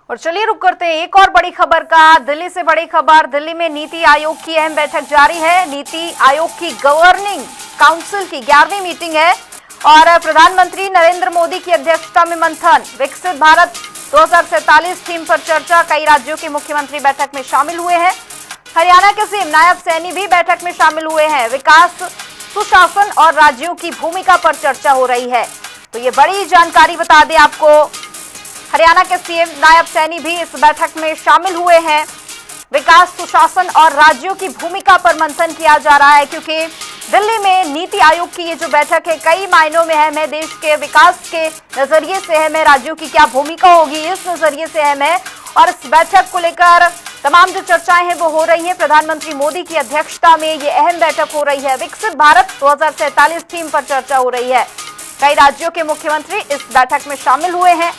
और चलिए रुक करते हैं एक और बड़ी खबर का। दिल्ली से बड़ी खबर। दिल्ली में नीति आयोग की अहम बैठक जारी है। नीति आयोग की गवर्निंग काउंसिल की 11वीं मीटिंग है और प्रधानमंत्री नरेंद्र मोदी की अध्यक्षता में मंथन। विकसित भारत 2047 थीम पर चर्चा। कई राज्यों के मुख्यमंत्री बैठक में शामिल हुए हैं। हरियाणा के सीएम नायब सैनी भी बैठक में शामिल हुए हैं। विकास, सुशासन और राज्यों की भूमिका पर चर्चा हो रही है। तो ये बड़ी जानकारी बता दें आपको, हरियाणा के सीएम नायब सैनी भी इस बैठक में शामिल हुए हैं। विकास, सुशासन और राज्यों की भूमिका पर मंथन किया जा रहा है, क्योंकि दिल्ली में नीति आयोग की ये जो बैठक है कई मायनों में अहम है। देश के विकास के नजरिए से अहम है, राज्यों की क्या भूमिका होगी इस नजरिए से अहम है। और इस बैठक को लेकर तमाम जो चर्चाएं हैं वो हो रही हैं। प्रधानमंत्री मोदी की अध्यक्षता में ये अहम बैठक हो रही है। विकसित भारत 2047 थीम पर चर्चा हो रही है। कई राज्यों के मुख्यमंत्री इस बैठक में शामिल हुए हैं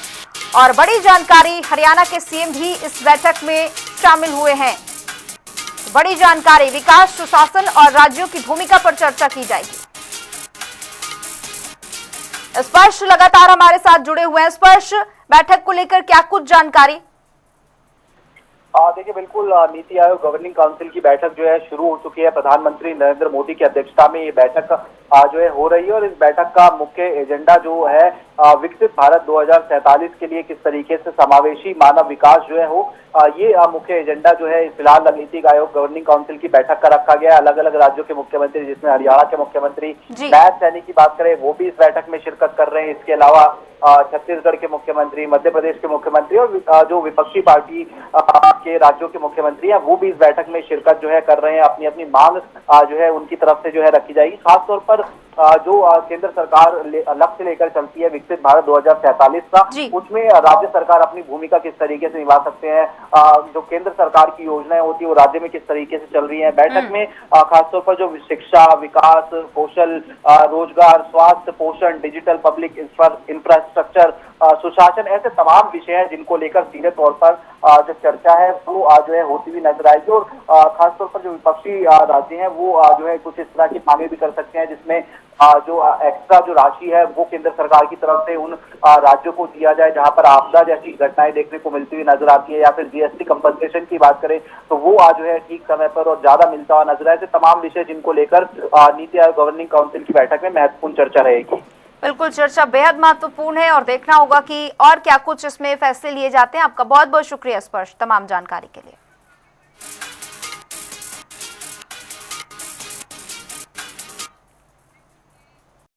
और बड़ी जानकारी, हरियाणा के सीएम भी इस बैठक में शामिल हुए हैं। बड़ी जानकारी, विकास, सुशासन और राज्यों की भूमिका पर चर्चा की जाएगी। स्पर्श लगातार हमारे साथ जुड़े हुए हैं। स्पर्श, बैठक को लेकर क्या कुछ जानकारी? देखिए, बिल्कुल नीति आयोग गवर्निंग काउंसिल की बैठक जो है शुरू हो चुकी है। प्रधानमंत्री नरेंद्र मोदी की अध्यक्षता में ये बैठक जो है हो रही है और इस बैठक का मुख्य एजेंडा जो है विकसित भारत 2047 के लिए किस तरीके से समावेशी मानव विकास जो है हो, ये मुख्य एजेंडा जो है फिलहाल नीति आयोग गवर्निंग काउंसिल की बैठक का रखा गया है। अलग अलग राज्यों के मुख्यमंत्री, जिसमें हरियाणा के मुख्यमंत्री नायब सैनी की बात करें वो भी इस बैठक में शिरकत कर रहे हैं। इसके अलावा छत्तीसगढ़ के मुख्यमंत्री, मध्य प्रदेश के मुख्यमंत्री और जो विपक्षी पार्टी के राज्यों के मुख्यमंत्री हैं वो भी इस बैठक में शिरकत जो है कर रहे हैं। अपनी अपनी मांग जो है उनकी तरफ से जो है रखी जाएगी। खासतौर पर जो केंद्र सरकार लक्ष्य लेकर चलती है विकसित भारत 2047 का, उसमें राज्य सरकार अपनी भूमिका किस तरीके से निभा सकते हैं, जो केंद्र सरकार की योजनाएं होती है वो राज्य में किस तरीके से चल रही है। बैठक में खासतौर पर जो शिक्षा, विकास, कौशल, रोजगार, स्वास्थ्य, पोषण, डिजिटल पब्लिक इंफ्रास्ट्रक्चर, सुशासन, ऐसे तमाम विषय हैं जिनको लेकर सीधे तौर पर जो चर्चा है वो जो है होती हुई नजर आएगी। और खासतौर पर जो विपक्षी राज्य हैं वो जो है कुछ इस तरह की मांगे भी कर सकते हैं, जिसमें जो एक्स्ट्रा जो राशि है वो केंद्र सरकार की तरफ से उन राज्यों को दिया जाए जहां पर आपदा जैसी घटनाएं देखने को मिलती हुई नजर आती है, या फिर जीएसटी कंपनसेशन की बात करें तो वो जो है ठीक समय पर और ज्यादा मिलता हुआ नजर आए। तमाम विषय जिनको लेकर नीति आयोग गवर्निंग काउंसिल की बैठक में महत्वपूर्ण चर्चा रहेगी। बिल्कुल, चर्चा बेहद महत्वपूर्ण है और देखना होगा कि और क्या कुछ इसमें फैसले लिए जाते हैं। आपका बहुत बहुत शुक्रिया स्पर्श, तमाम जानकारी के लिए।